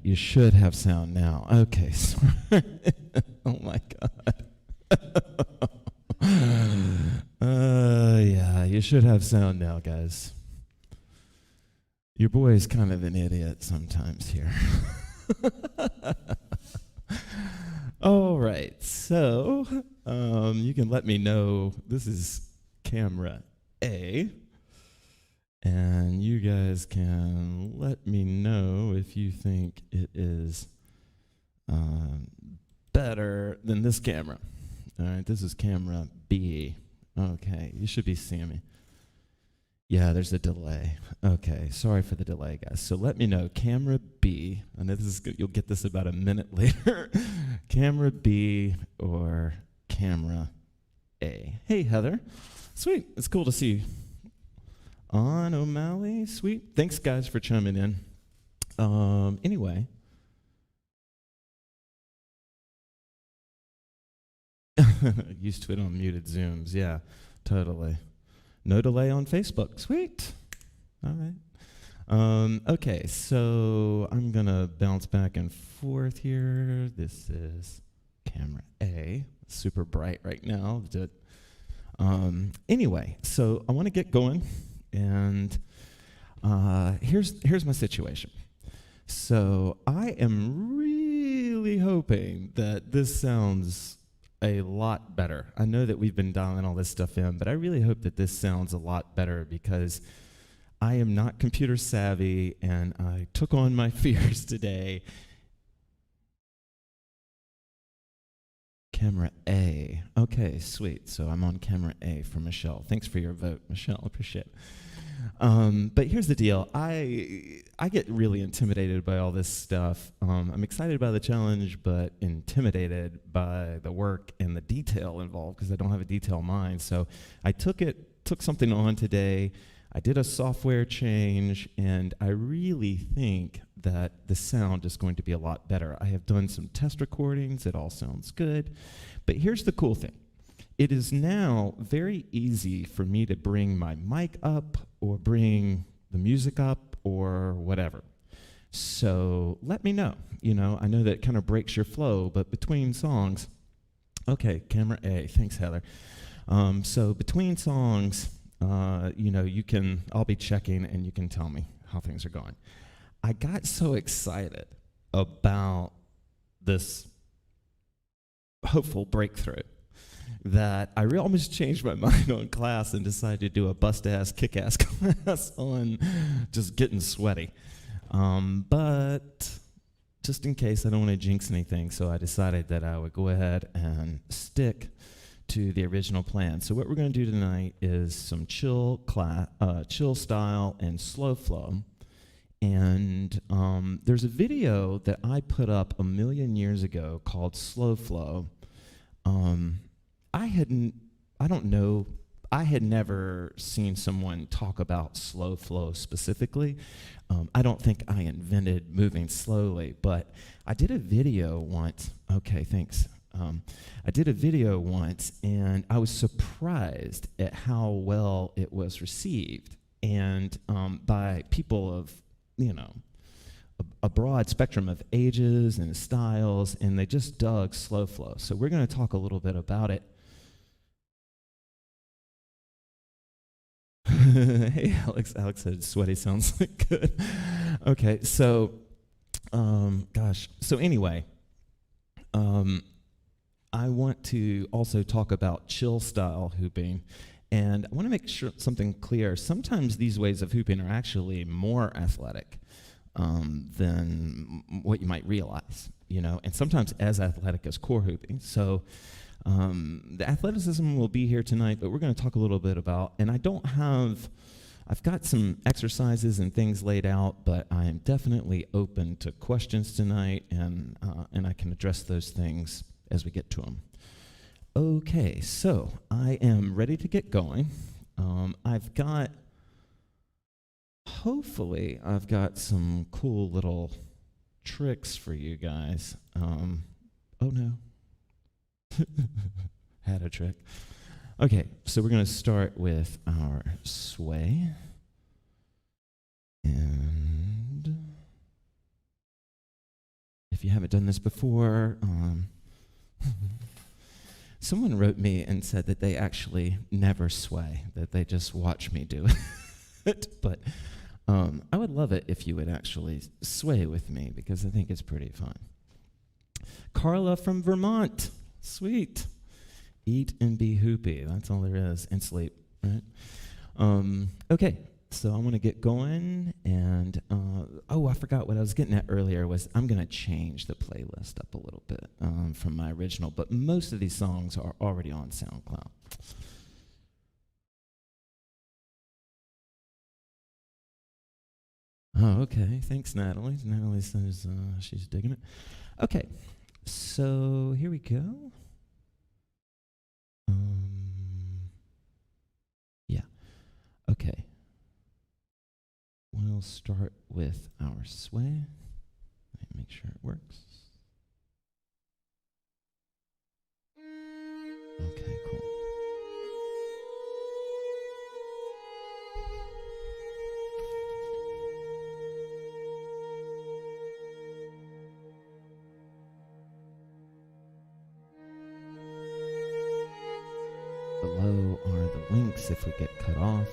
you should have sound now. Okay, sorry. Oh my God. Yeah, you should have sound now, guys. Your boy is kind of an idiot sometimes here. All right, so you can let me know. This is camera A. And you guys can let me know if you think it is better than this camera. All right, this is camera B. Okay, you should be seeing me. Yeah, there's a delay. Okay, sorry for the delay, guys. So let me know, camera B. I know this is good. You'll get this about a minute later. Camera B or camera A. Hey, Heather. Sweet. It's cool to see you. On O'Malley, sweet. Thanks, guys, for chiming in. Anyway. Used to it on muted Zooms. Yeah, totally. No delay on Facebook. Sweet. All right. Okay, so I'm going to bounce back and forth here. This is camera A. Super bright right now. Anyway, so I want to get going. And here's my situation. So I am really hoping that this sounds a lot better. I know that we've been dialing all this stuff in, but I really hope that this sounds a lot better because I am not computer savvy and I took on my fears today. Camera A. Okay, sweet. So I'm on camera A for Michelle. Thanks for your vote, Michelle. Appreciate it. But here's the deal. I get really intimidated by all this stuff. I'm excited by the challenge, but intimidated by the work and the detail involved because I don't have a detailed mind. So I took something on today. I did a software change, and I really think that the sound is going to be a lot better. I have done some test recordings. It all sounds good. But here's the cool thing. It is now very easy for me to bring my mic up or bring the music up or whatever. So let me know. You know, I know that kind of breaks your flow, but between songs, okay, camera A. Thanks, Heather. So between songs, you know, I'll be checking and you can tell me how things are going. I got so excited about this hopeful breakthrough that I almost changed my mind on class and decided to do a bust-ass, kick-ass class on just getting sweaty. But just in case, I don't want to jinx anything, so I decided that I would go ahead and stick to the original plan. So what we're going to do tonight is some chill style and slow flow. And there's a video that I put up 1 million years ago called SlowFlow. I had never seen someone talk about slow flow specifically. I don't think I invented moving slowly, but I did a video once. Okay, thanks. I did a video once, and I was surprised at how well it was received, and by people of, you know, a broad spectrum of ages and styles, and they just dug slow flow. So we're going to talk a little bit about it. Hey, Alex. Alex said sweaty sounds like good. Okay, so, gosh. So anyway, I want to also talk about chill style hooping. And I want to make sure something clear. Sometimes these ways of hooping are actually more athletic than what you might realize, you know, and sometimes as athletic as core hooping. So the athleticism will be here tonight, but we're going to talk a little bit about, and I've got some exercises and things laid out, but I am definitely open to questions tonight, and I can address those things as we get to them. Okay, so I am ready to get going. Hopefully I've got some cool little tricks for you guys. Oh no. Had a trick. Okay, so we're going to start with our sway. And if you haven't done this before, someone wrote me and said that they actually never sway, that they just watch me do it. But I would love it if you would actually sway with me, because I think it's pretty fun. Carla from Vermont. Sweet. Eat and be hoopy. That's all there is. And sleep, right? Okay, so I'm going to get going. And, I forgot what I was getting at earlier was I'm going to change the playlist up a little bit from my original. But most of these songs are already on SoundCloud. Oh, okay. Thanks, Natalie. Natalie says she's digging it. Okay, so here we go. Yeah. Okay. We'll start with our sway. Let me make sure it works. Okay, cool. Below are the links if we get cut off.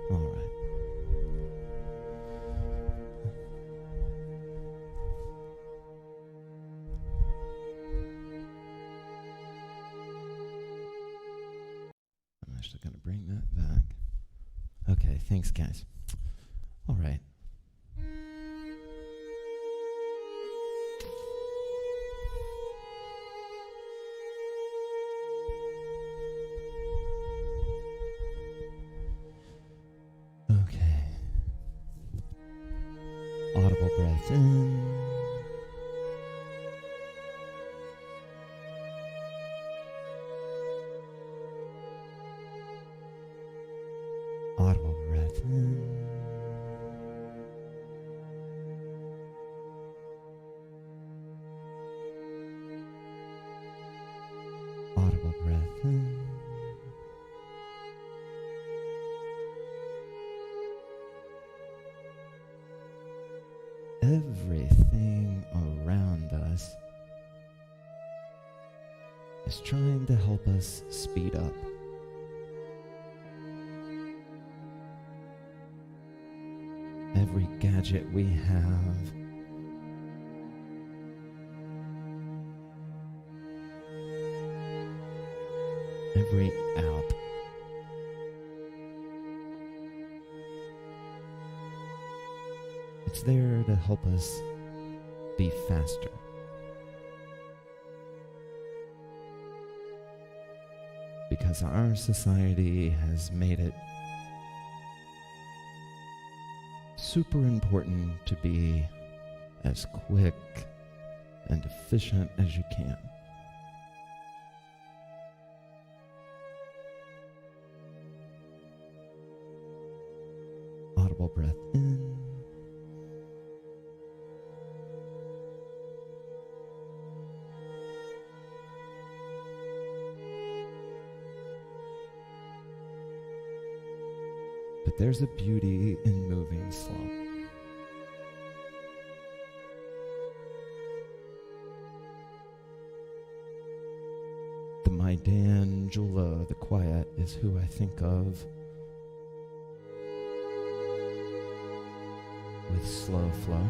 All right. I'm actually going to bring that back. Okay, thanks, guys. All right. Okay. Audible breath in. Audible breath in. Audible breath in. Everything around us is trying to help us speed up. Every gadget we have, every app, it's there to help us be faster. Because our society has made it super important to be as quick and efficient as you can. Audible breath in. But there's a beauty in moving slow. The Maidan Jula, the quiet, is who I think of with SlowFlow.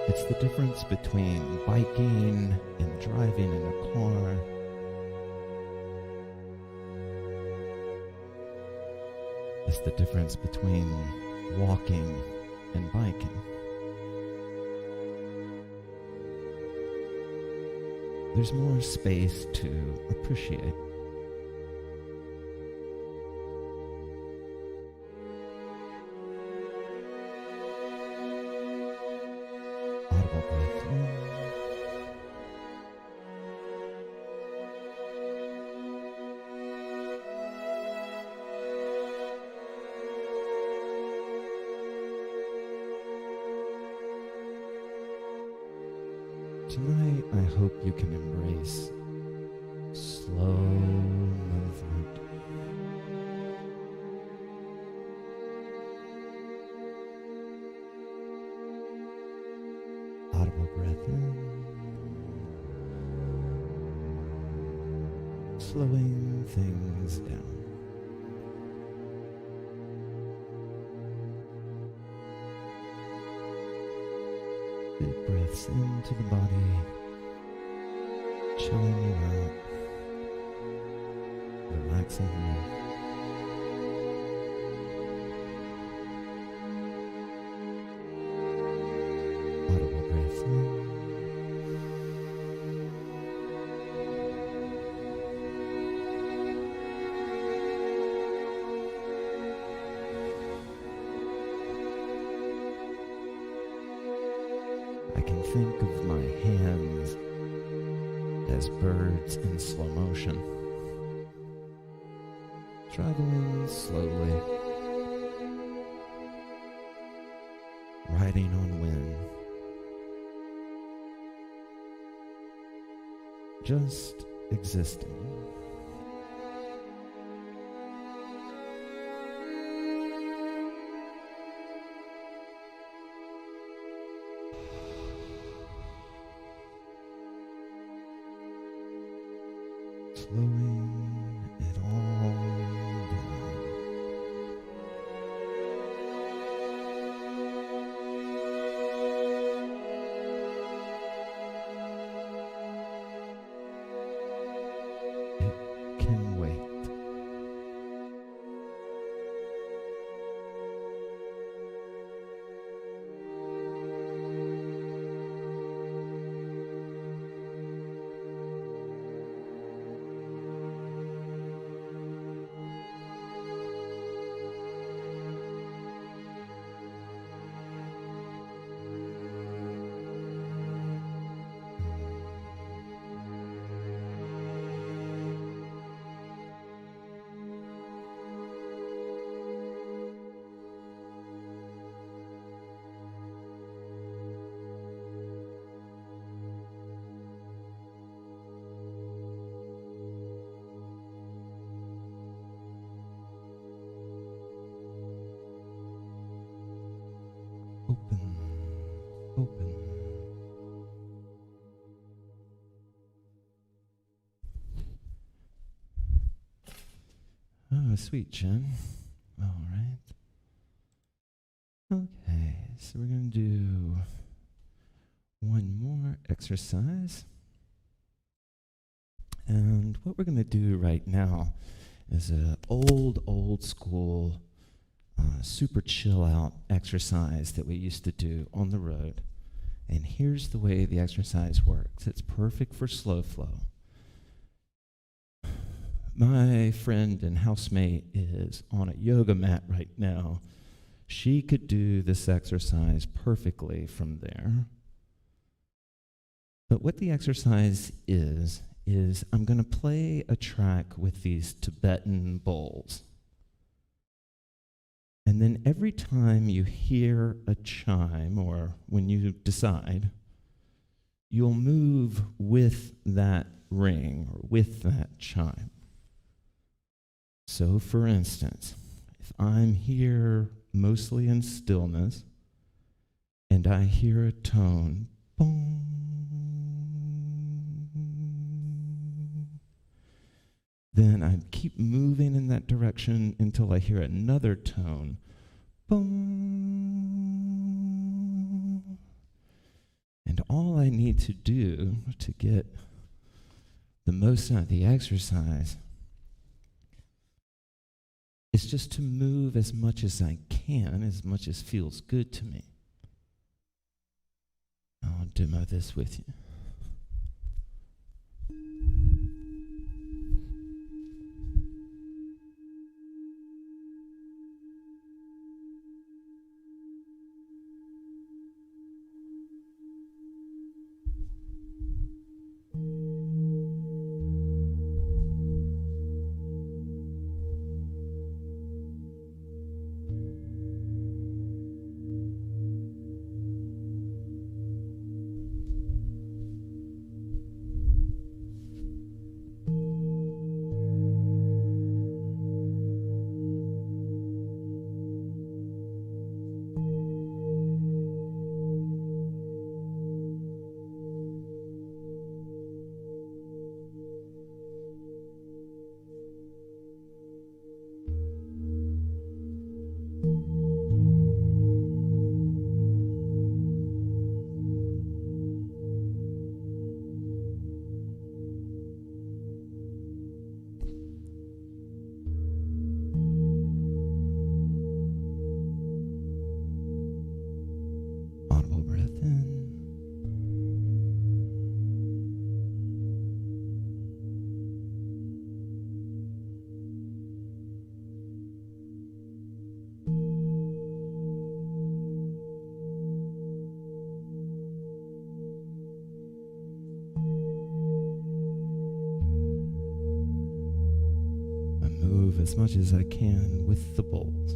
It's the difference between biking and driving in a car. It's the difference between walking and biking. There's more space to appreciate. Audible breath in. Tonight, I hope you can embrace slow movement. Audible breath in, slowing things down. Big breaths into the body, chilling you out, relaxing you. Audible breath in. I can think of my hands as birds in slow motion, traveling slowly, riding on wind, just existing. Slowing it all down. It can wait. Open, open. Oh, sweet, Jen. All right. Okay, so we're going to do one more exercise. And what we're going to do right now is an old school super chill out exercise that we used to do on the road. And here's the way the exercise works. It's perfect for SlowFlow. My friend and housemate is on a yoga mat right now. She could do this exercise perfectly from there. But what the exercise is I'm going to play a track with these Tibetan bowls. And then every time you hear a chime, or when you decide, you'll move with that ring or with that chime. So for instance, if I'm here mostly in stillness and I hear a tone, boom, then I keep moving in that direction until I hear another tone. Boom. And all I need to do to get the most out of the exercise is just to move as much as I can, as much as feels good to me. I'll demo this with you. move as much as I can with the bowls.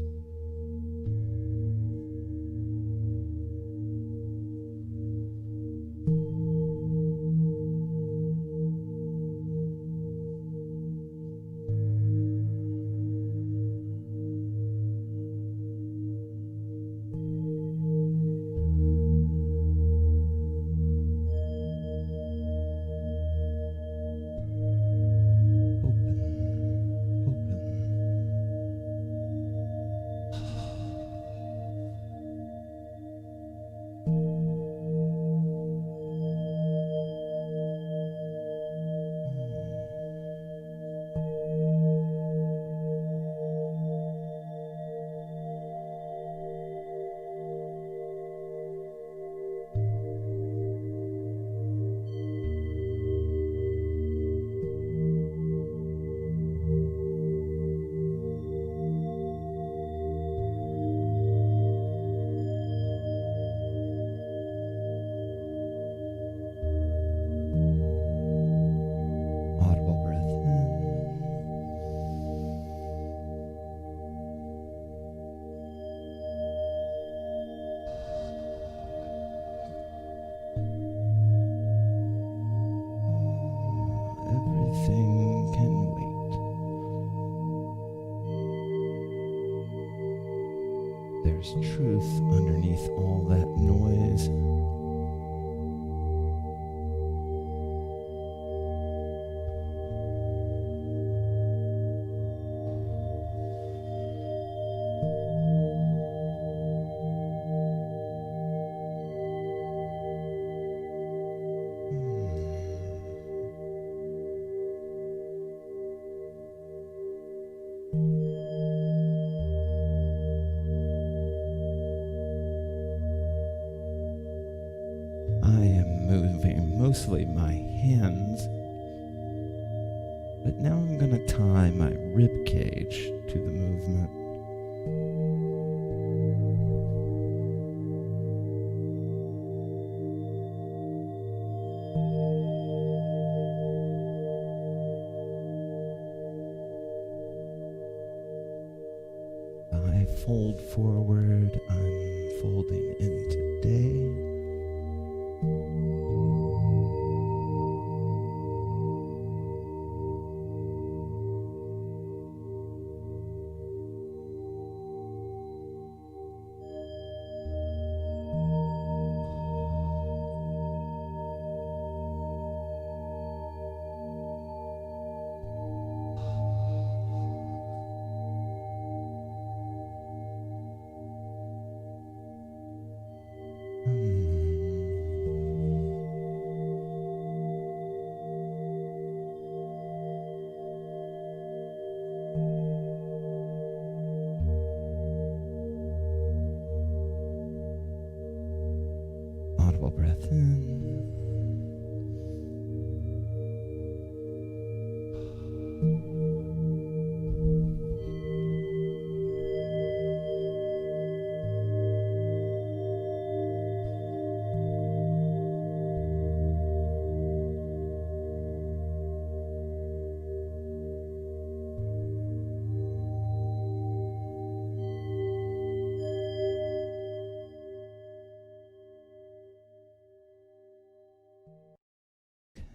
Audible breath in. Everything can wait. There's truth underneath all that noise. I am moving mostly my hands, but now I'm going to tie my rib cage to the movement. I fold forward, I'm folding into day. Audible breath in.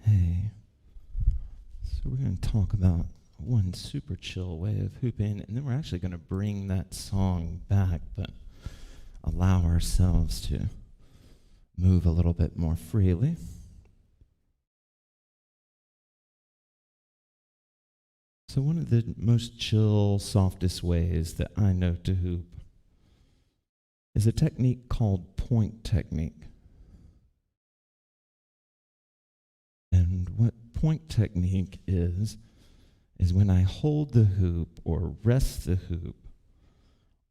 Hey, so we're going to talk about one super chill way of hooping, and then we're actually going to bring that song back, but allow ourselves to move a little bit more freely. So one of the most chill, softest ways that I know to hoop is a technique called point technique. And what point technique is when I hold the hoop or rest the hoop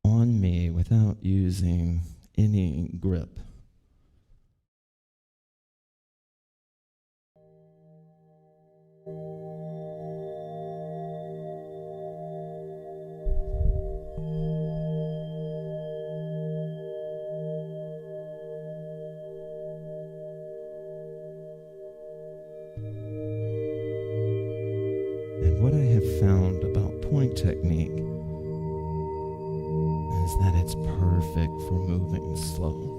on me without using any grip. And what I have found about point technique is that it's perfect for moving slow.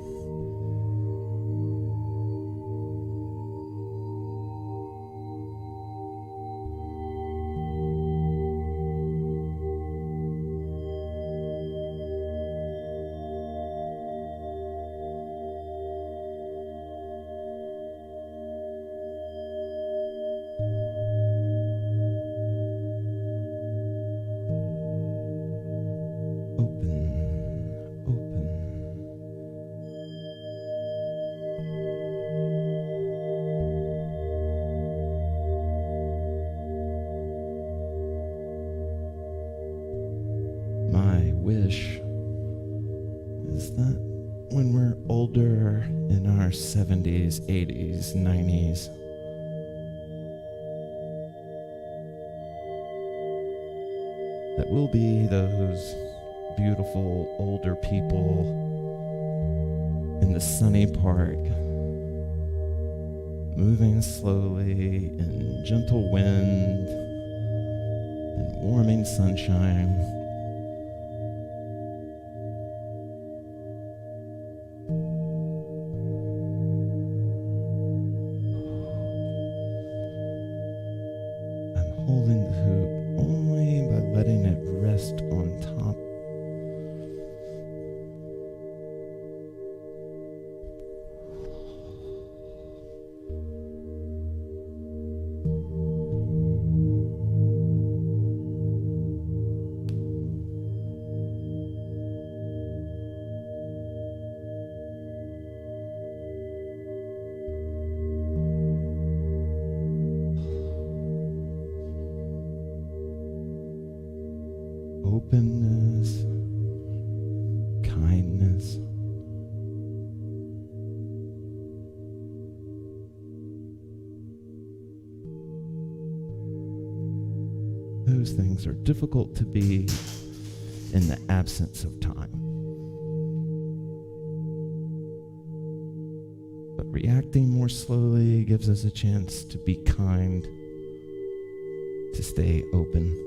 My wish is that when we're older, in our 70s, 80s, 90s, that we'll be those beautiful older people in the sunny park, moving slowly in gentle wind and warming sunshine. Holding the hoop only by letting it rest on top. Openness, kindness, those things are difficult to be in the absence of time. But reacting more slowly gives us a chance to be kind, to stay open.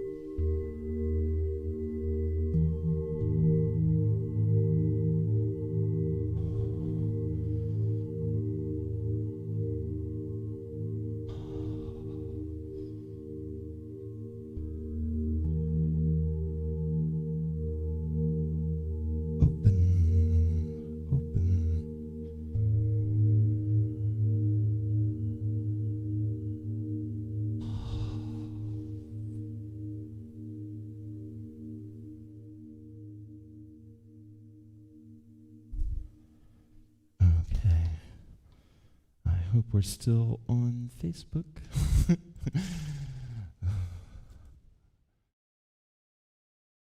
I hope we're still on Facebook.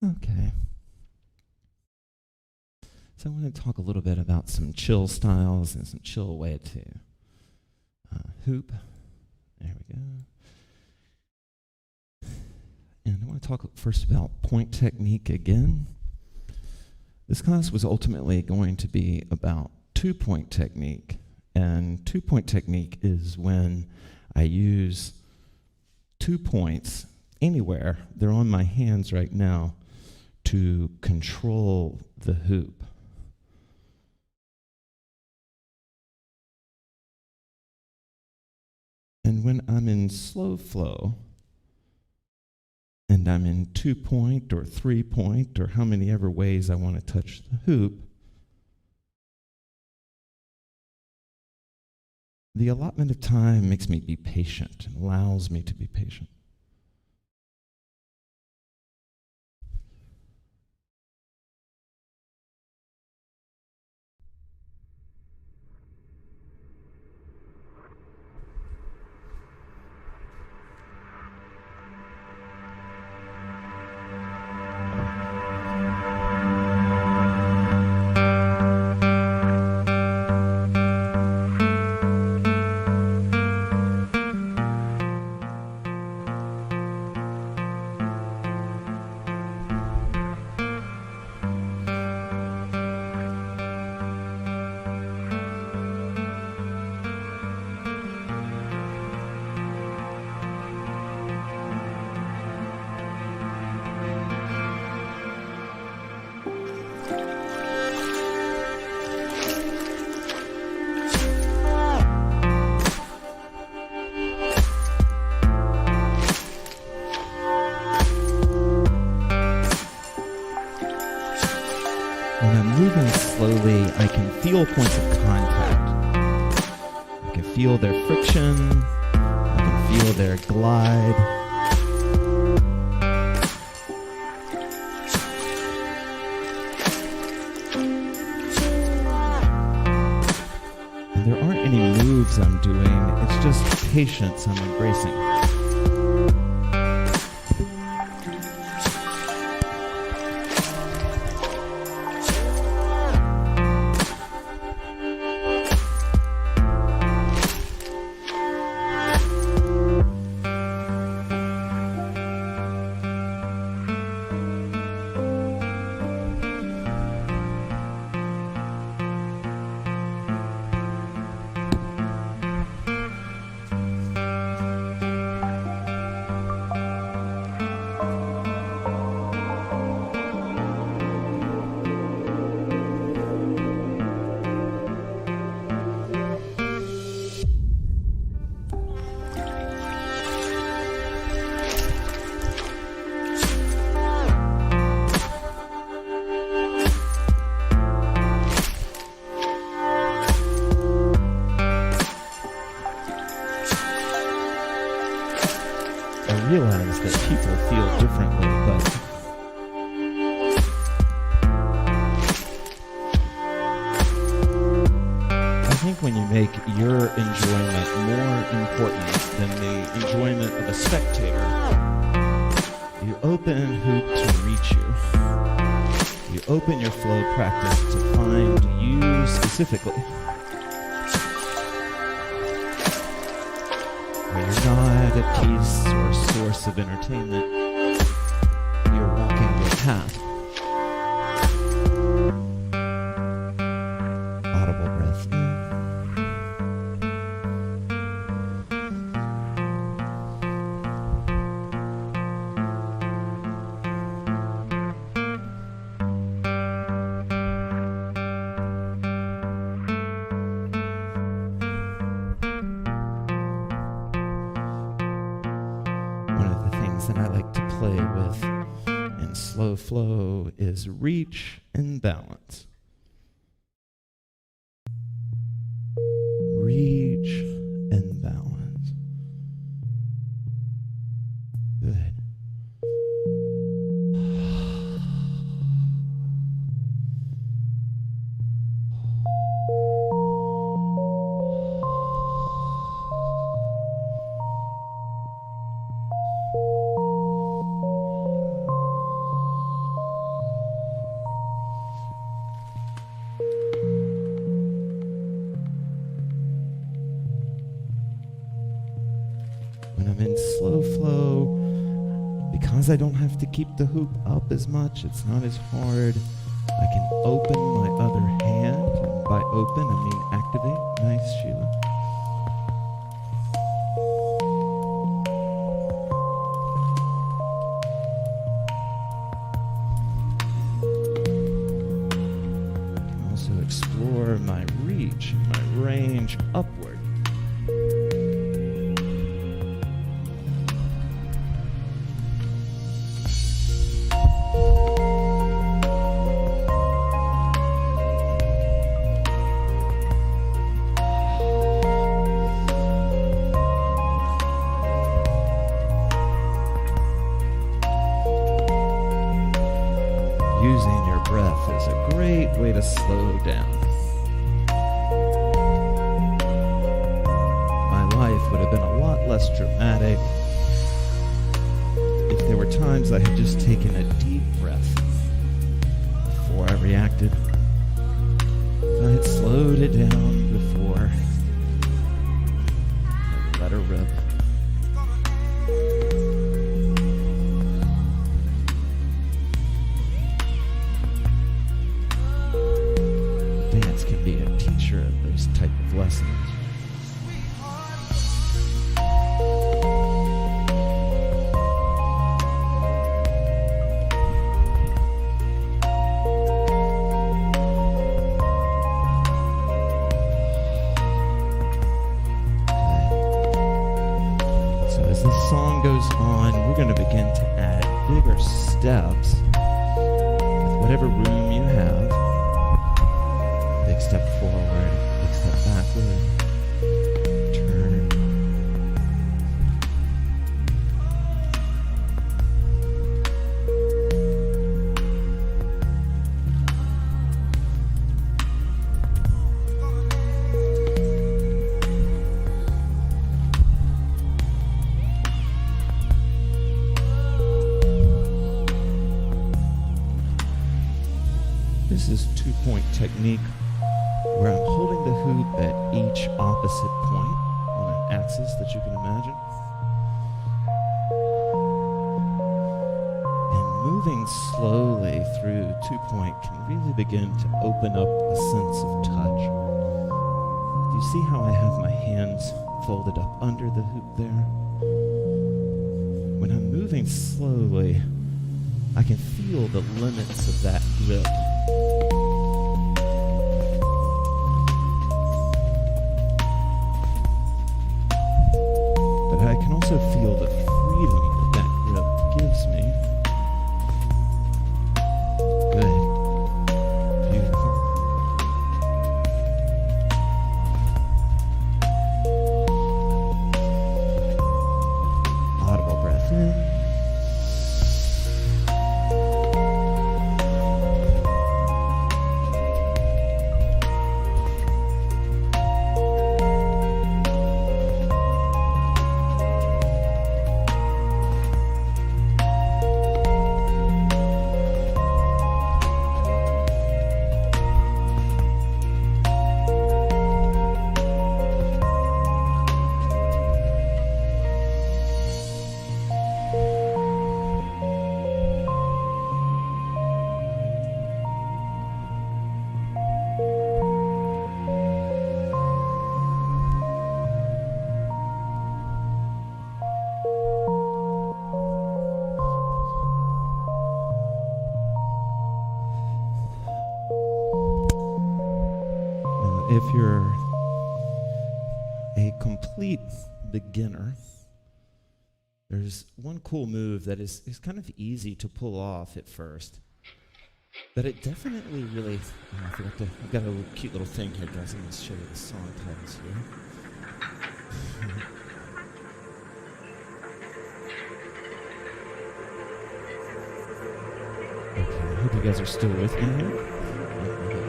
Okay. So I want to talk a little bit about some chill styles and some chill way to hoop. There we go. And I want to talk first about point technique again. This class was ultimately going to be about 2-point technique. And 2-point technique is when I use 2 points anywhere, they're on my hands right now, to control the hoop. And when I'm in SlowFlow, and I'm in 2-point or 3-point or how many ever ways I want to touch the hoop, the allotment of time makes me be patient and allows me to be patient. when I'm moving slowly, I can feel points of contact. I can feel their friction. I can feel their glide. And there aren't any moves I'm doing. It's just patience I'm embracing. Realize that people feel differently, but I think when you make your enjoyment more important than the enjoyment of a spectator, you open Hoop to reach you. You open your flow practice to find you specifically. Where you're not a piece or source of entertainment, you're walking your path. Audible breath in. That I like to play with in SlowFlow is reach and balance. Reach and balance. Good. When I'm in SlowFlow, because I don't have to keep the hoop up as much, it's not as hard. I can open my other hand, and by open I mean activate. Nice, Sheila. I can also explore my reach and my range upward. Using your breath is a great way to slow down. My life would have been a lot less dramatic if there were times I had just taken a deep breath before I reacted. If I had slowed it down before I let her rip. Can be a teacher of those type of lessons. So as this song goes on, we're going to begin to add bigger steps with whatever room you have. Big step forward, big step backward. Turn. This is two-point technique where I'm holding the hoop at each opposite point on an axis that you can imagine. And moving slowly through two-point can really begin to open up a sense of touch. Do you see how I have my hands folded up under the hoop there? When I'm moving slowly, I can feel the limits of that grip. But I can also feel the freedom that that grip gives me. Good. Beautiful. Audible breath in. If you're a complete beginner, there's one cool move that is kind of easy to pull off at first, but it definitely really, I've got a little cute little thing here, guys. I'm going to show you the song titles here. Okay, I hope you guys are still with me here.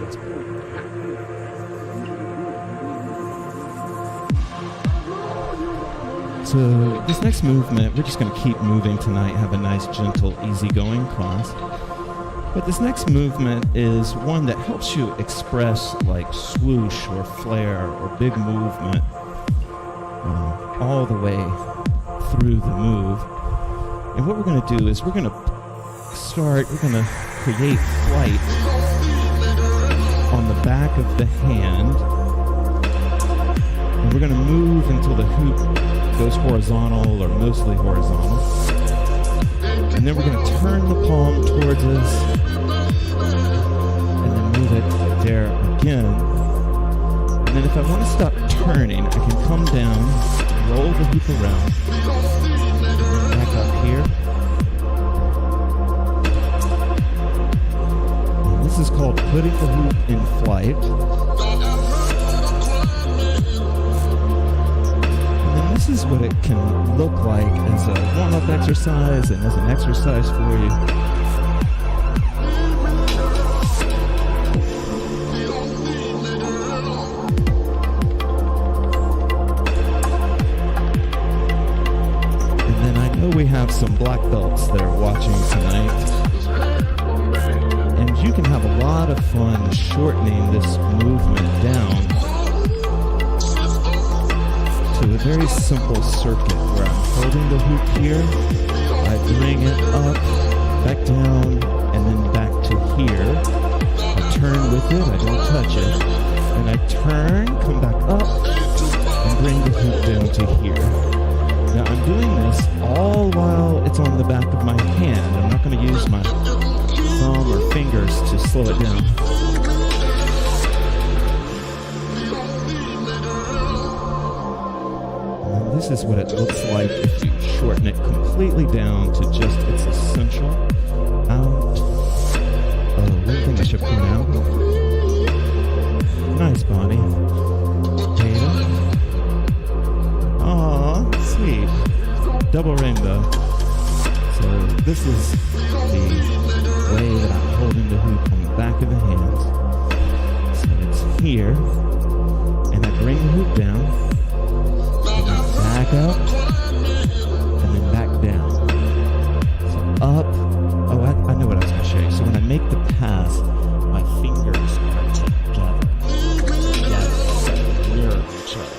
That's cool. So this next movement, we're just going to keep moving tonight, have a nice, gentle, easygoing class. But this next movement is one that helps you express like swoosh or flare or big movement all the way through the move. And what we're going to do is we're going to create flight on the back of the hand. And we're going to move until the hoop goes horizontal or mostly horizontal. And then we're going to turn the palm towards us and then move it there again. And then if I want to stop turning, I can come down, roll the hoop around, back up here. And this is called putting the hoop in flight. This is what it can look like as a warm-up exercise and as an exercise for you. And then I know we have some black belts that are watching tonight. And you can have a lot of fun shortening this movement down to a very simple circuit where I'm holding the hoop here, I bring it up, back down, and then back to here. I turn with it, I don't touch it, and I turn, come back up, and bring the hoop down to here. Now I'm doing this all while it's on the back of my hand. I'm not going to use my thumb or fingers to slow it down. This is what it looks like if you shorten it completely down to just its essential. Out. Oh, one thing I should point out. body. Beta. Aw, sweet. Double rainbow. So this is the way that I'm holding the hoop on the back of the hand. So it's here, and I bring the hoop down, and then back up, and then back down. So up. Oh, I know what I was going to show you. So when I make the pass, my fingers are together. Near each other.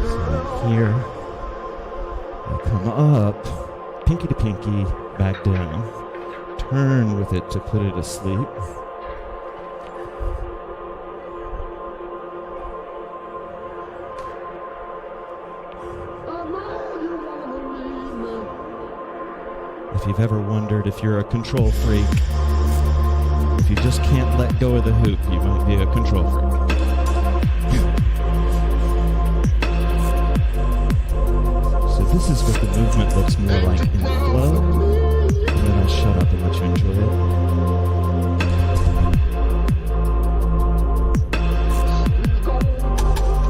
So here, I come up, pinky to pinky, back down. Turn with it to put it asleep. If you've ever wondered if you're a control freak, if you just can't let go of the hoop, you might be a control freak. So this is what the movement looks more like in flow, and then I'll shut up and let you enjoy it.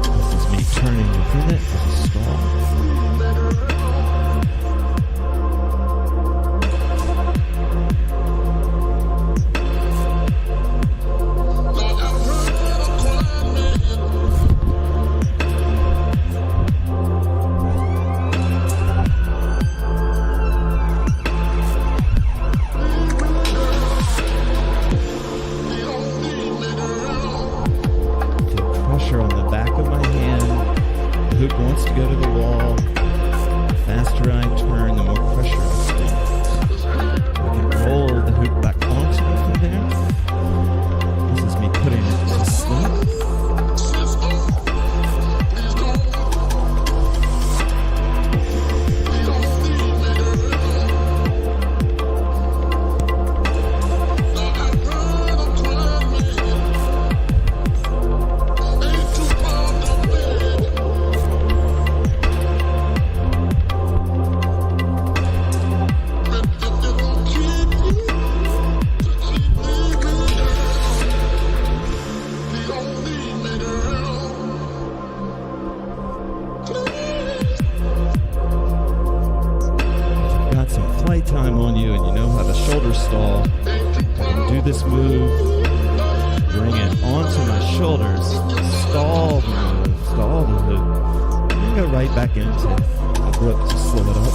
This is me turning within it as a stall. On the back of my hand, the hoop wants to go to the wall. The faster I turn, the more pressure I feel. I can roll the hoop back onto me from there. This is me putting it to sleep. Time on you and you know how to shoulder stall, I can do this move, bring it onto my shoulders, stall the move, stall the hoop, and then go right back into the brook to slow it up.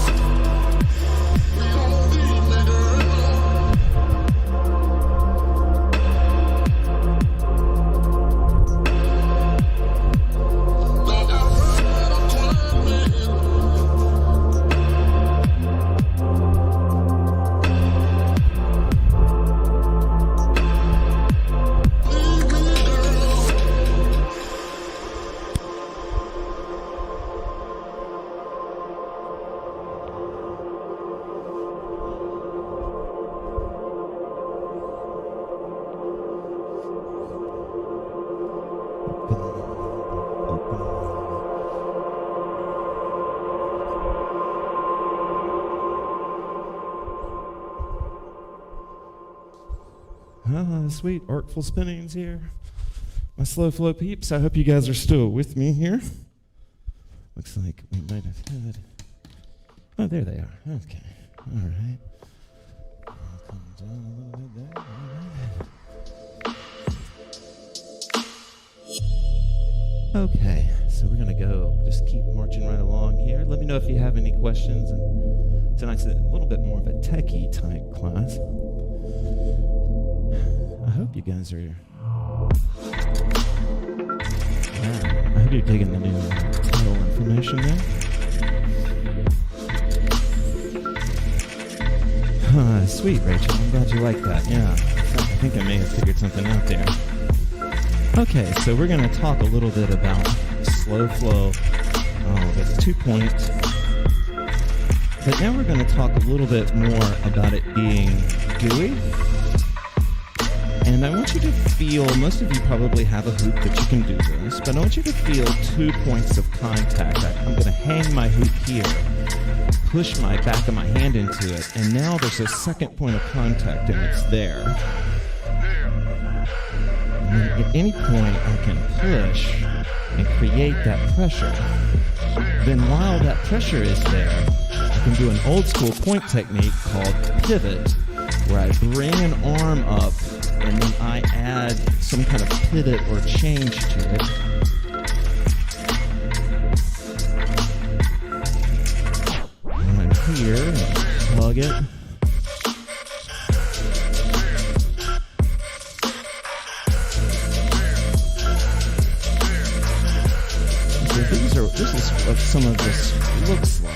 Sweet, artful spinnings here. My SlowFlow peeps, I hope you guys are still with me here. Looks like we might have had... Oh, there they are. Okay, all right. I'll come down a little bit there. All right. Okay, so we're going to go just keep marching right along here. Let me know if you have any questions. And tonight's a little bit more of a techie type class. I hope you guys are... Yeah, I hope you're digging the new title information there. Sweet, Rachel. I'm glad you like that. Yeah, I think I may have figured something out there. Okay, so we're going to talk a little bit about SlowFlow with 2 points. But now we're going to talk a little bit more about it being gooey. And I want you to feel, most of you probably have a hoop that you can do this, but I want you to feel 2 points of contact. I'm going to hang my hoop here, push my back of my hand into it, and now there's a second point of contact, and it's there. And then at any point, I can push and create that pressure. Then while that pressure is there, I can do an old school point technique called pivot, where I bring an arm up and then I add some kind of pivot or change to it. And I'm here and plug it. This is what some of this looks like.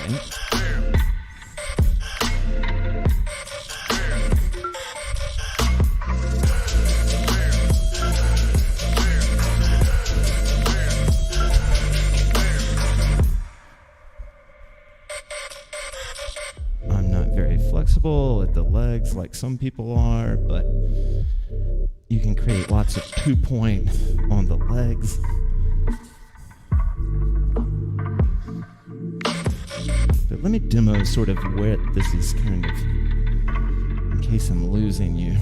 I'm not very flexible at the legs like some people are, but you can create lots of 2-point on the legs. Let me demo sort of where this is kind of, in case I'm losing you.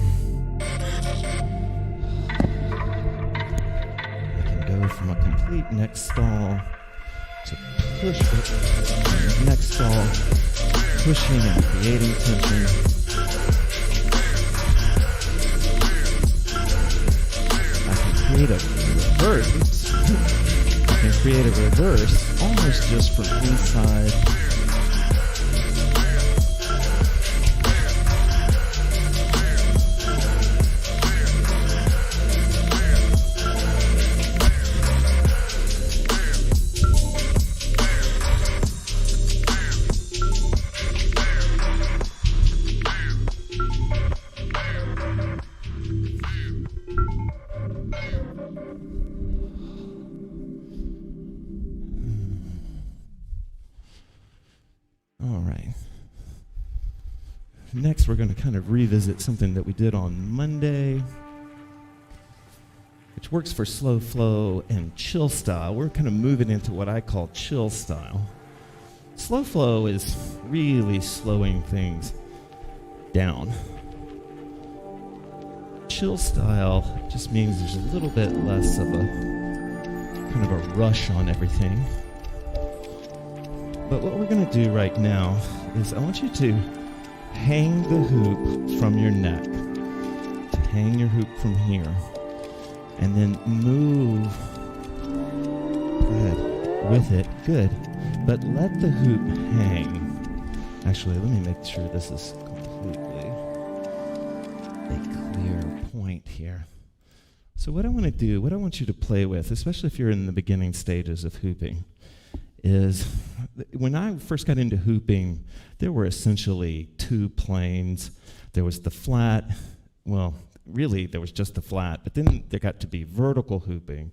I can go from a complete neck stall to push it, neck stall, pushing and creating tension. I can create a reverse. I can create a reverse almost just from inside. Next, we're going to kind of revisit something that we did on Monday, which works for SlowFlow and chill style. We're kind of moving into what I call chill style. SlowFlow is really slowing things down. Chill style just means there's a little bit less of a kind of a rush on everything. But what we're going to do right now is I want you to hang the hoop from your neck. Hang your hoop from here. And then move. Good. With it. Good. But let the hoop hang. Actually, let me make sure this is completely a clear point here. So what I want to do, what I want you to play with, especially if you're in the beginning stages of hooping, is when I first got into hooping, there were essentially two planes. There was the flat, well, really there was just the flat, but then there got to be vertical hooping.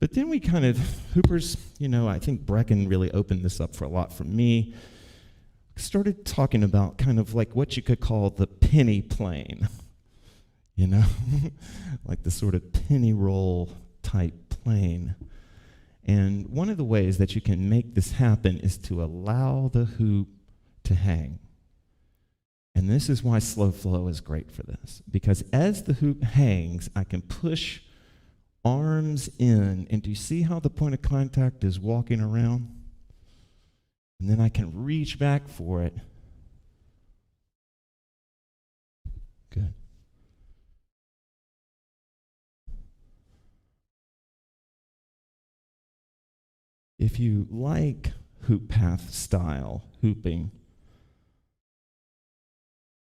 But then we kind of, hoopers, you know, I think Brecken really opened this up for a lot for me, started talking about kind of like what you could call the penny plane, you know, like the sort of penny roll type plane. And one of the ways that you can make this happen is to allow the hoop to hang. And this is why SlowFlow is great for this. Because as the hoop hangs, I can push arms in. And do you see how the point of contact is walking around? And then I can reach back for it. Good. If you like HoopPath style hooping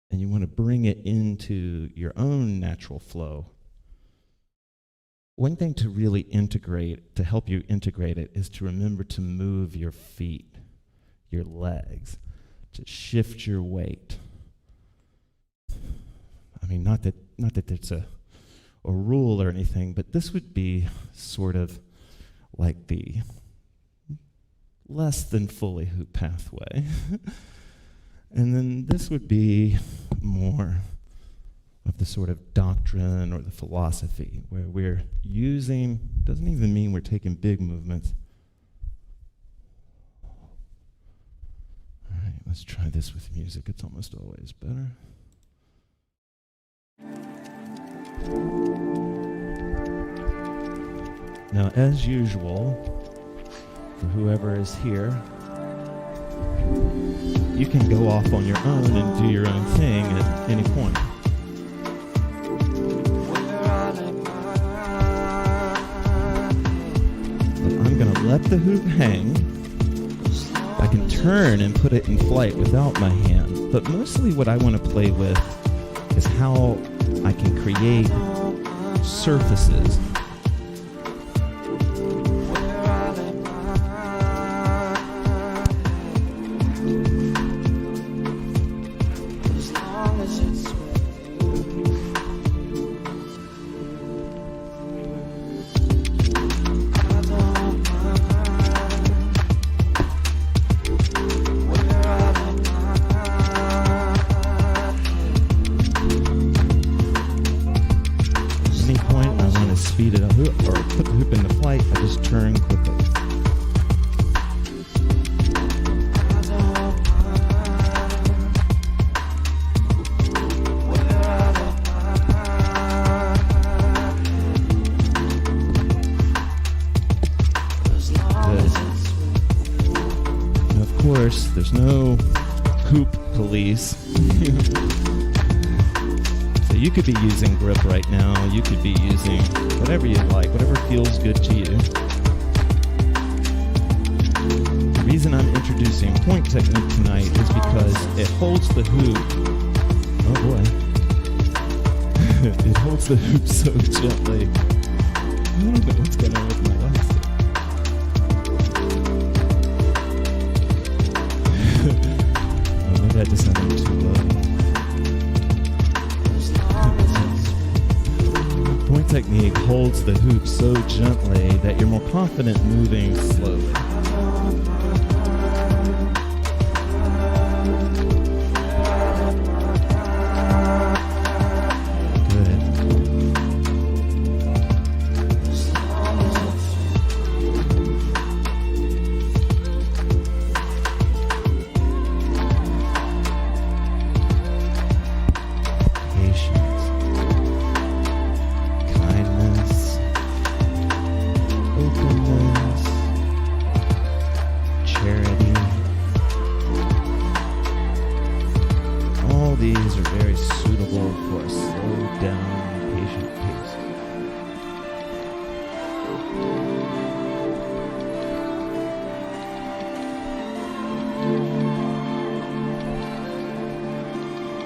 and you want to bring it into your own natural flow, one thing to really integrate, to help you integrate it, is to remember to move your feet, your legs, to shift your weight. I mean, not that there's a rule or anything, but this would be sort of like the less than fully hoop pathway. And then this would be more of the sort of doctrine or the philosophy where we're using, doesn't even mean we're taking big movements. All right, let's try this with music. It's almost always better. Now, as usual, for whoever is here, you can go off on your own and do your own thing at any point. But I'm going to let the hoop hang. I can turn and put it in flight without my hand, but mostly what I want to play with is how I can create surfaces. Speed it up or put the hoop into flight, I just turn quickly. Good. And of course, there's no hoop police. You could be using grip right now. You could be using whatever you like, whatever feels good to you. The reason I'm introducing point technique tonight is because it holds the hoop. Oh boy. It holds the hoop so gently. I don't know what's going on with my elastic. Oh, maybe I just have them too low. Point technique holds the hoop so gently that you're more confident moving slowly. Good. Patience. Openness, charity. All these are very suitable for a slowed down, patient pace.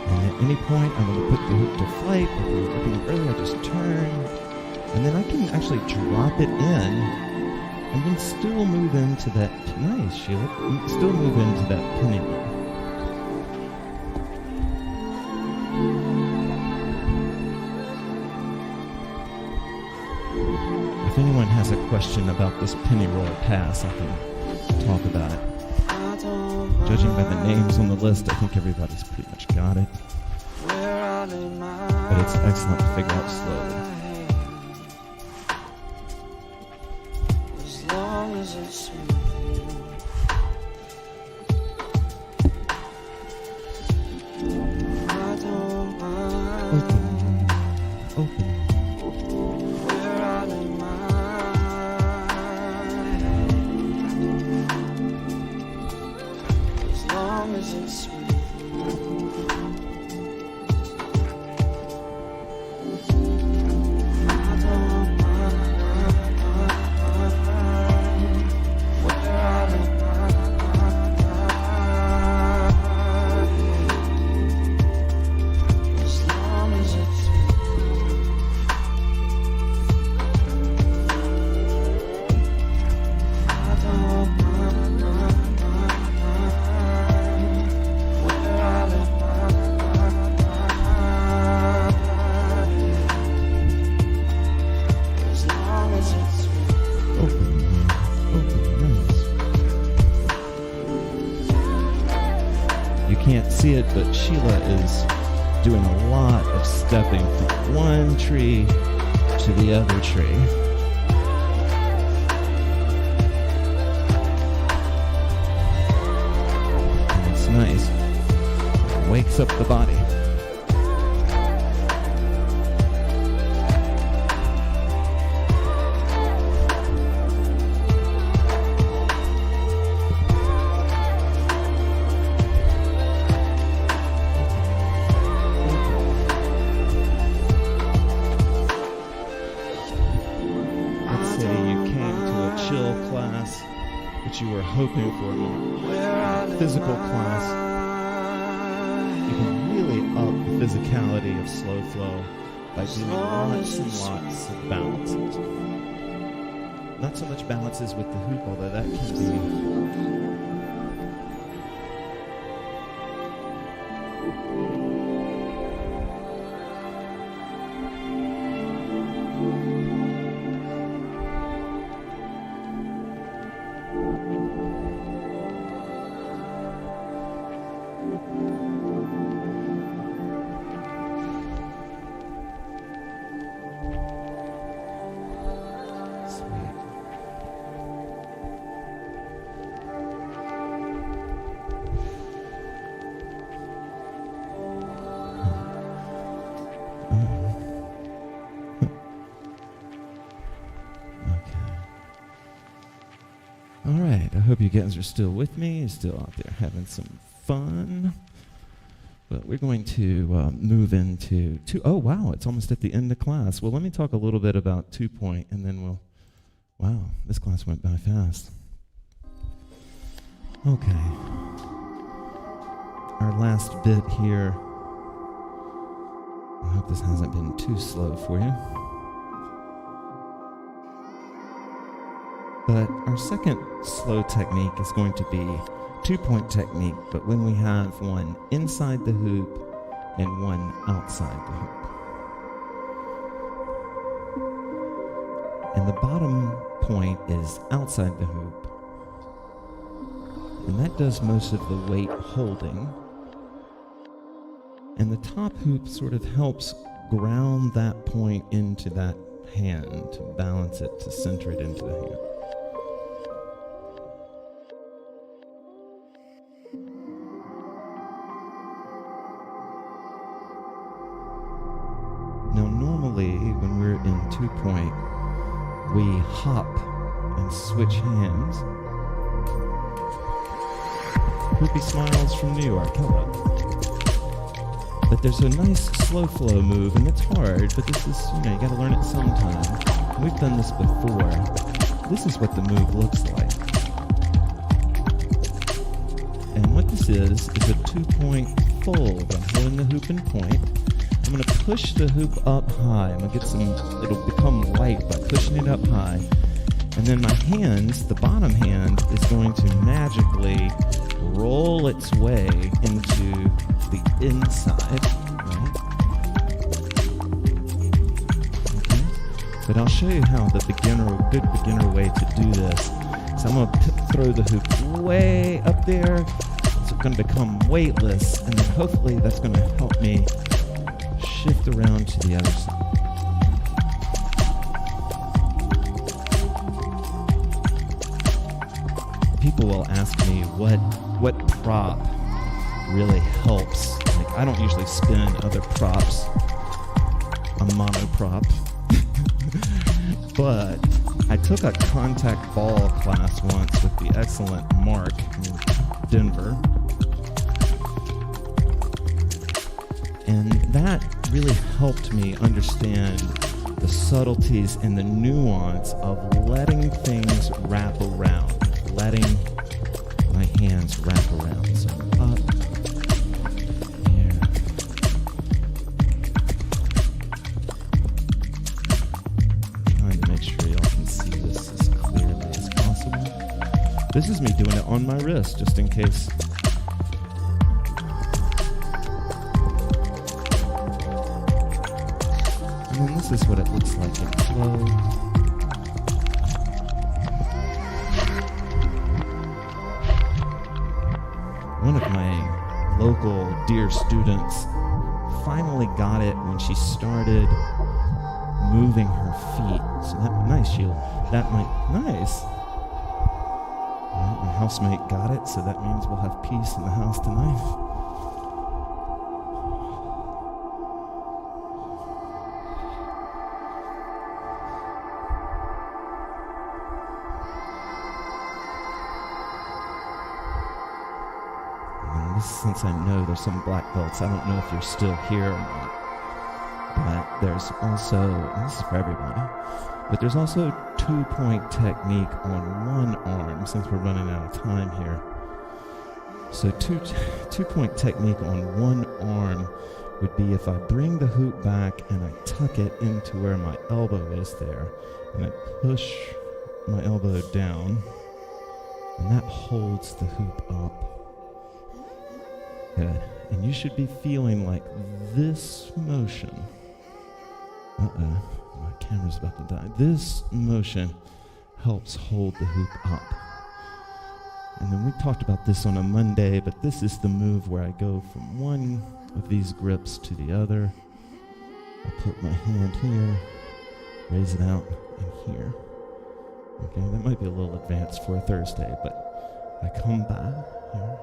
And at any point, I'm going to put the hoop to flight. If we were working earlier, I just turn. And then I can actually drop it in and then still move into that, nice Sheila, still move into that penny roll. If anyone has a question about this penny roll pass, I can talk about it. Judging by the names on the list, I think everybody's pretty much got it. But it's excellent to figure out slowly. Open. As long as it's sweet. Can't see it, but Sheila is doing a lot of stepping from one tree to the other tree. And it's nice. It wakes up the body. you were hoping for in a physical class, you can really up the physicality of SlowFlow by doing lots and lots of balances. Not so much balances with the hoop, although that can be... All right, I hope you guys are still with me. You're still out there having some fun. But we're going to move into oh, wow, it's almost at the end of class. Well, let me talk a little bit about 2-point, and then we'll... Wow, this class went by fast. Okay. Our last bit here. I hope this hasn't been too slow for you. But our second slow technique is going to be 2-point technique, but when we have one inside the hoop and one outside the hoop. And the bottom point is outside the hoop. And that does most of the weight holding. And the top hoop sort of helps ground that point into that hand, to balance it, to center it into the hand. Now, normally, when we're in 2-point, we hop and switch hands. Hoopy smiles from New York, hello. But there's a nice SlowFlow move, and it's hard, but this is, you gotta learn it sometime. We've done this before. This is what the move looks like. And what this is a 2-point fold. I'm holding the hoop in point. I'm going to push the hoop up high. I'm going to get it'll become light by pushing it up high. And then my hands, the bottom hand, is going to magically roll its way into the inside. Right? Okay. But I'll show you how good beginner way to do this. So I'm going to throw the hoop way up there. It's going to become weightless. And then hopefully that's going to help me shift around to the other side. People will ask me what prop really helps. Like, I don't usually spin other props. A monoprop. But I took a contact ball class once with the excellent Mark in Denver. And that really helped me understand the subtleties and the nuance of letting things wrap around, letting my hands wrap around. So up, here. Trying to make sure y'all can see this as clearly as possible. This is me doing it on my wrist, just in case. And this is what it looks like in flow. One of my local dear students finally got it when she started moving her feet. So nice, Sheila. Nice. Well, my housemate got it, so that means we'll have peace in the house tonight. Since I know there's some black belts, I don't know if you're still here or not. But there's also, this is for everybody, but there's also 2-point technique on one arm since we're running out of time here. So two-point technique on one arm would be if I bring the hoop back and I tuck it into where my elbow is there, and I push my elbow down, and that holds the hoop up. Good. And you should be feeling like this motion. My camera's about to die. This motion helps hold the hoop up. And then we talked about this on a Monday, but this is the move where I go from one of these grips to the other. I put my hand here, raise it out, and here. Okay, that might be a little advanced for a Thursday, but I come back here.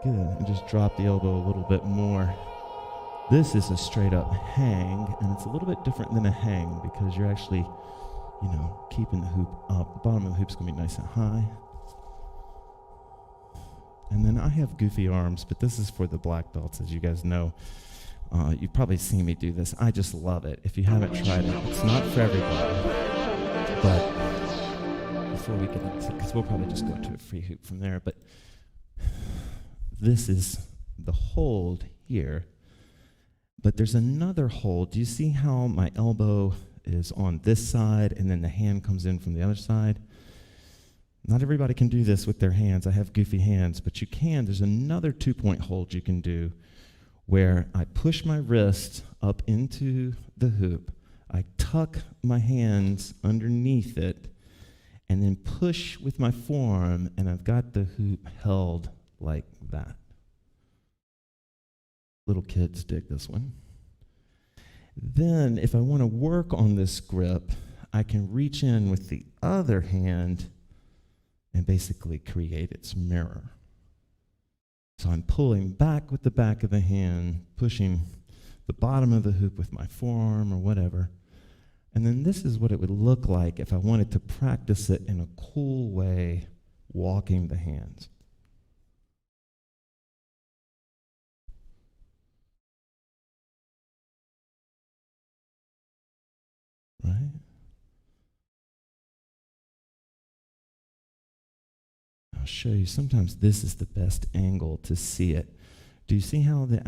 Good, and just drop the elbow a little bit more. This is a straight up hang, and it's a little bit different than a hang because you're actually, keeping the hoop up. The bottom of the hoop's gonna be nice and high. And then I have goofy arms, but this is for the black belts, as you guys know. You've probably seen me do this. I just love it. If you haven't tried it, it's not for everybody. But before we get into, because we'll probably just go into a free hoop from there, but this is the hold here. But there's another hold. Do you see how my elbow is on this side and then the hand comes in from the other side? Not everybody can do this with their hands. I have goofy hands, but you can. There's another 2-point hold you can do where I push my wrist up into the hoop, I tuck my hands underneath it, and then push with my forearm, and I've got the hoop held like that. Little kids dig this one. Then, if I want to work on this grip, I can reach in with the other hand and basically create its mirror. So I'm pulling back with the back of the hand, pushing the bottom of the hoop with my forearm or whatever. And then this is what it would look like if I wanted to practice it in a cool way, walking the hands. Right? I'll show you. Sometimes this is the best angle to see it. Do you see how the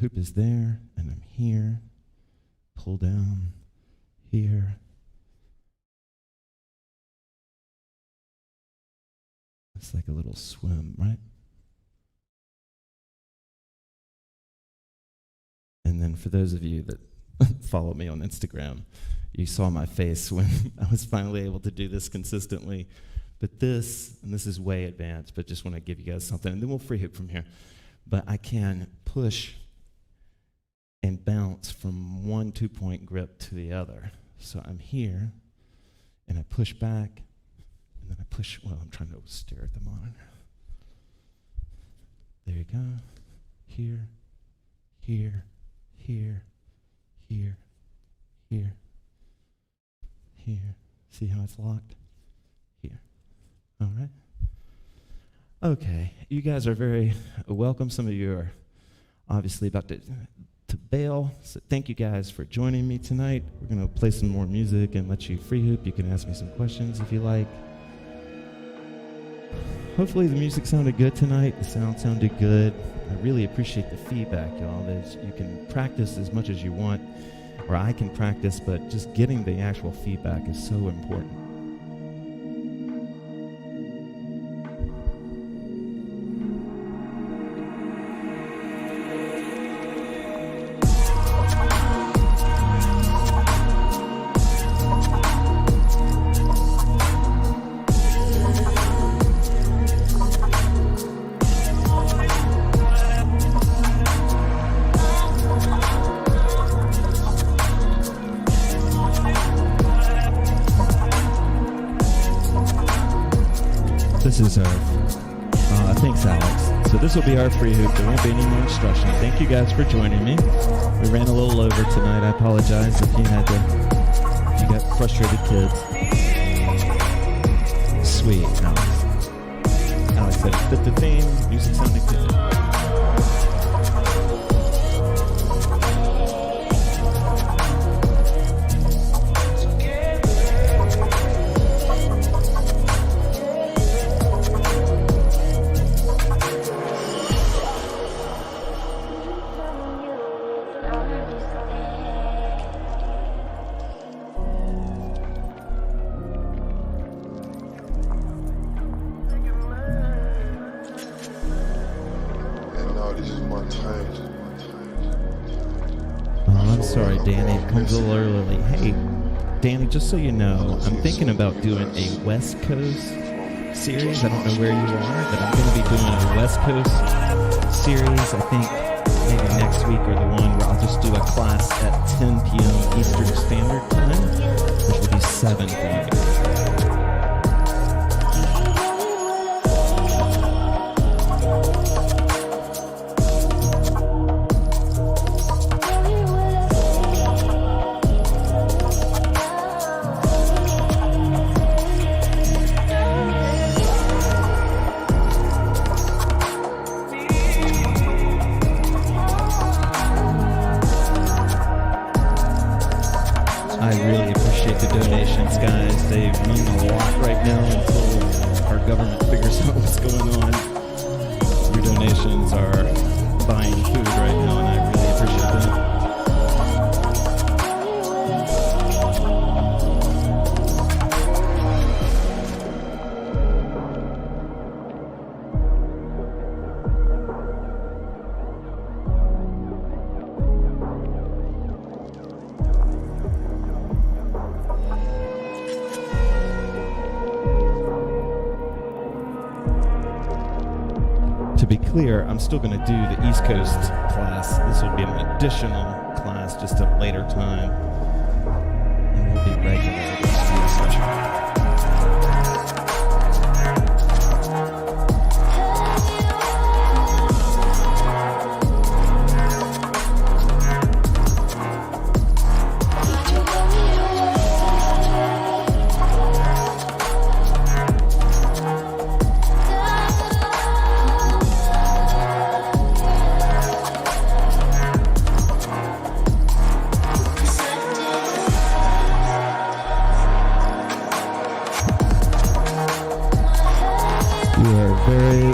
hoop is there, and I'm here, pull down, here. It's like a little swim, right? And then for those of you that follow me on Instagram, you saw my face when I was finally able to do this consistently. But this is way advanced, but just want to give you guys something, and then we'll free hoop from here. But I can push and bounce from one 2-point grip to the other. So I'm here, and I push back, and then I push, I'm trying to stare at the monitor. There you go. Here, here, here, here, here, here. See how it's locked? Here. All right. Okay, you guys are very welcome. Some of you are obviously about to bail, so thank you guys for joining me tonight. We're going to play some more music and let you free hoop. You can ask me some questions if you like. Hopefully the music sounded good tonight. The sound sounded good. I really appreciate the feedback, y'all. You can practice as much as you want, or I can practice, but just getting the actual feedback is so important. Thanks, Alex. So this will be our free hoop. There won't be any more instruction. Thank you guys for joining me. We ran a little over tonight. I apologize if you got frustrated kids. Sweet, Alex. Alex said it fit the theme. Music sounded good. I'm sorry, Danny. It comes a little early. Hey, Danny, just so you know, I'm thinking about doing a West Coast series. I don't know where you are, but I'm going to be doing a West Coast series. I think maybe next week or the one where I'll just do a class at 10 p.m. Eastern Standard Time, which will be 7 p.m. Clear, I'm still going to do the East Coast class. This will be an additional class, just a later time. It won't be regular.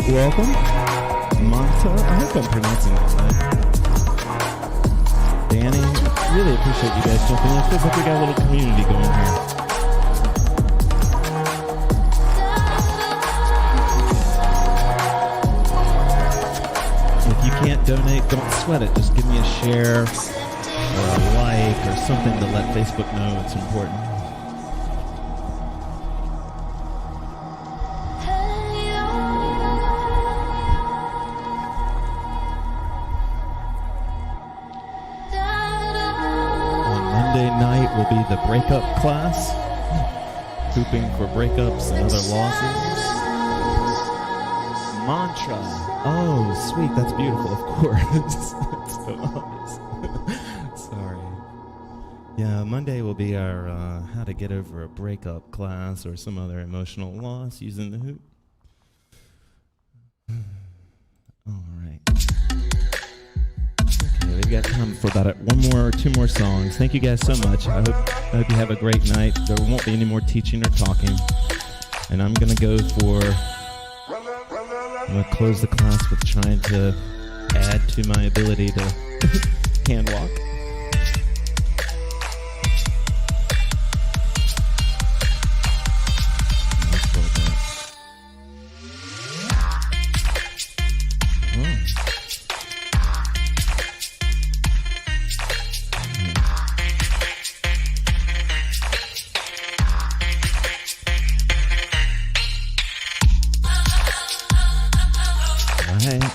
Welcome, Monta. I hope I'm pronouncing that right. Danny, really appreciate you guys jumping in. It feels like we got a little community going here. If you can't donate, don't sweat it. Just give me a share or a like or something to let Facebook know it's important. Will be the breakup class, hooping for breakups and other losses. Mantra. Oh, sweet. That's beautiful, of course. That's so obvious. Sorry. Yeah, Monday will be our how to get over a breakup class or some other emotional loss using the hoop. All right. We've got time for about two more songs. Thank you guys so much. I hope you have a great night. There won't be any more teaching or talking. And I'm going to close the class with trying to add to my ability to hand walk.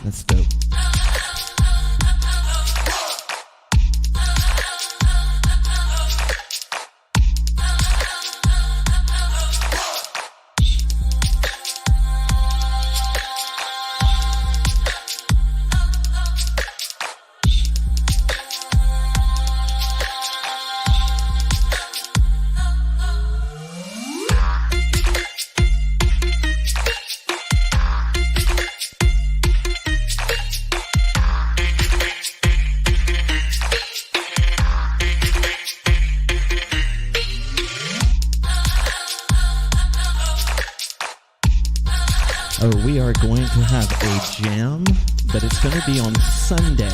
Let's go. We are going to have a jam, but it's going to be on Sunday,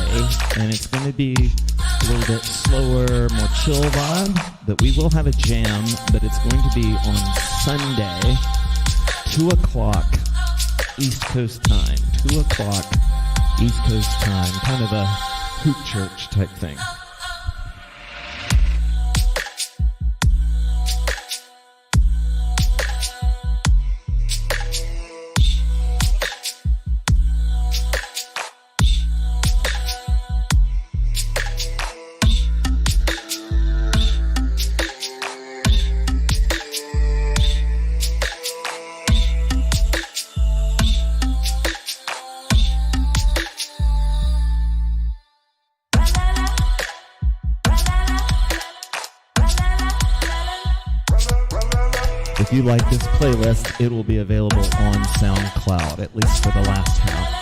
and it's going to be a little bit slower, more chill vibe, but we will have a jam, but it's going to be on Sunday, 2 o'clock East Coast time, 2 o'clock East Coast time, kind of a hoop church type thing. if you like this playlist, it will be available on SoundCloud, at least for the last half.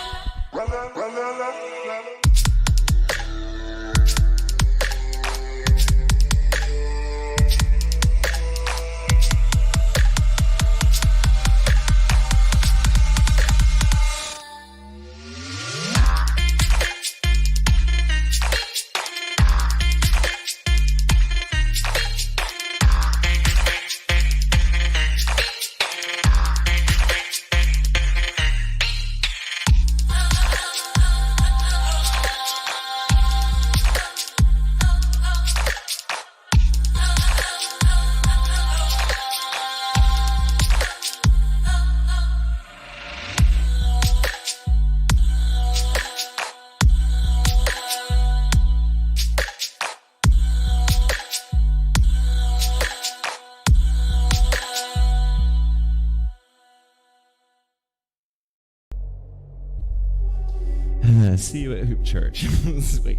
See you at Hoop Church. Sweet.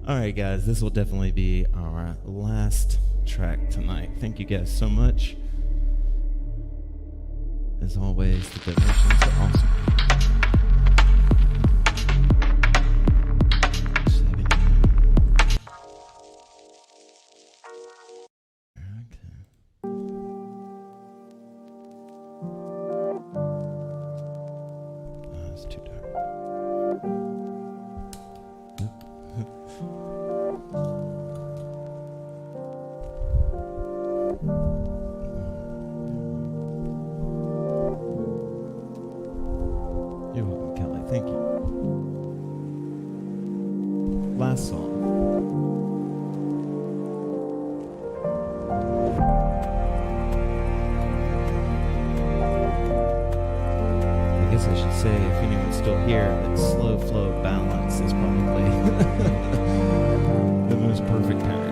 All right, guys, this will definitely be our last track tonight. Thank you guys so much. As always, the donations are awesome. SlowFlow balance is probably the most perfect pairing.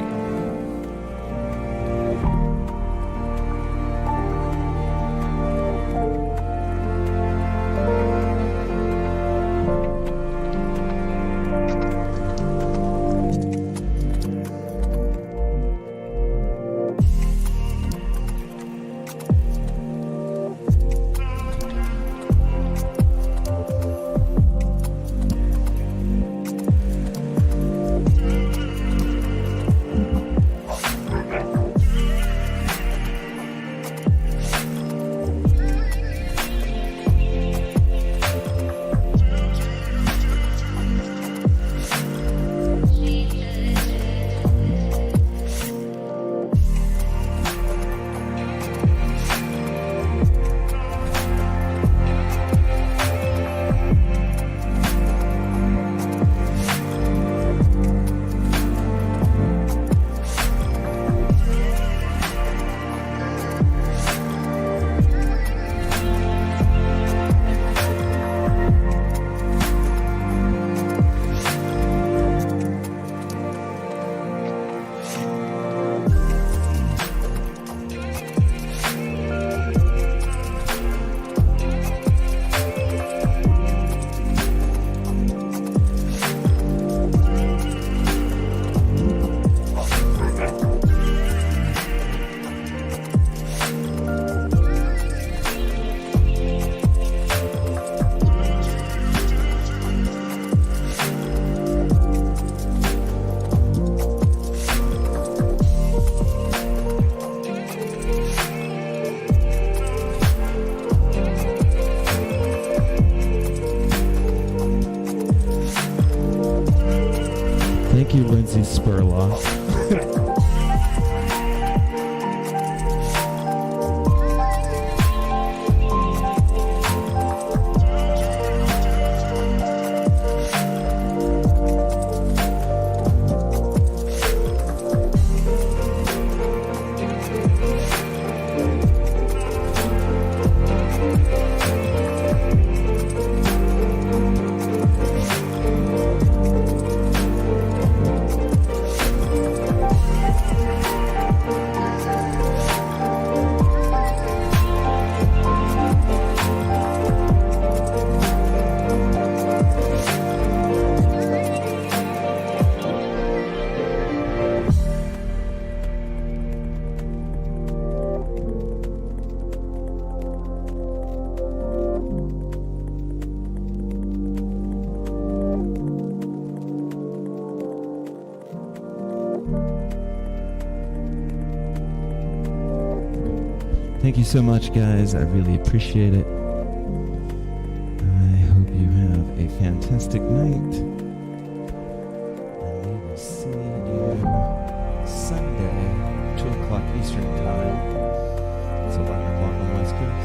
Thank you, Lindsay Spurlock. Thank you so much, guys. I really appreciate it. I hope you have a fantastic night. And we will see you Sunday, 2 o'clock Eastern Time. It's 11 o'clock on the West Coast.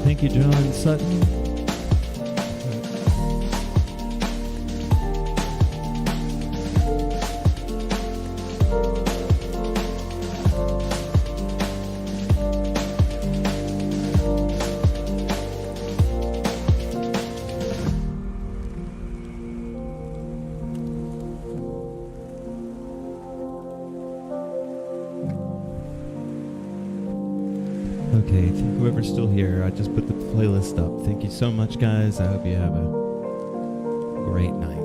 Thank you, John Sutton. Okay, whoever's still here, I just put the playlist up. Thank you so much, guys. I hope you have a great night.